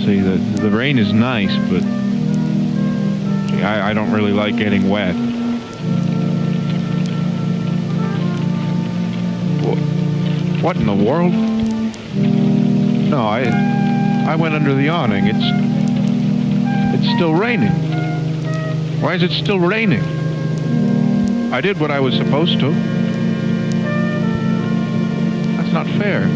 See, the rain is nice, but gee, I don't really like getting wet. What in the world? No, I went under the awning. It's still raining. Why is it still raining? I did what I was supposed to. That's not fair.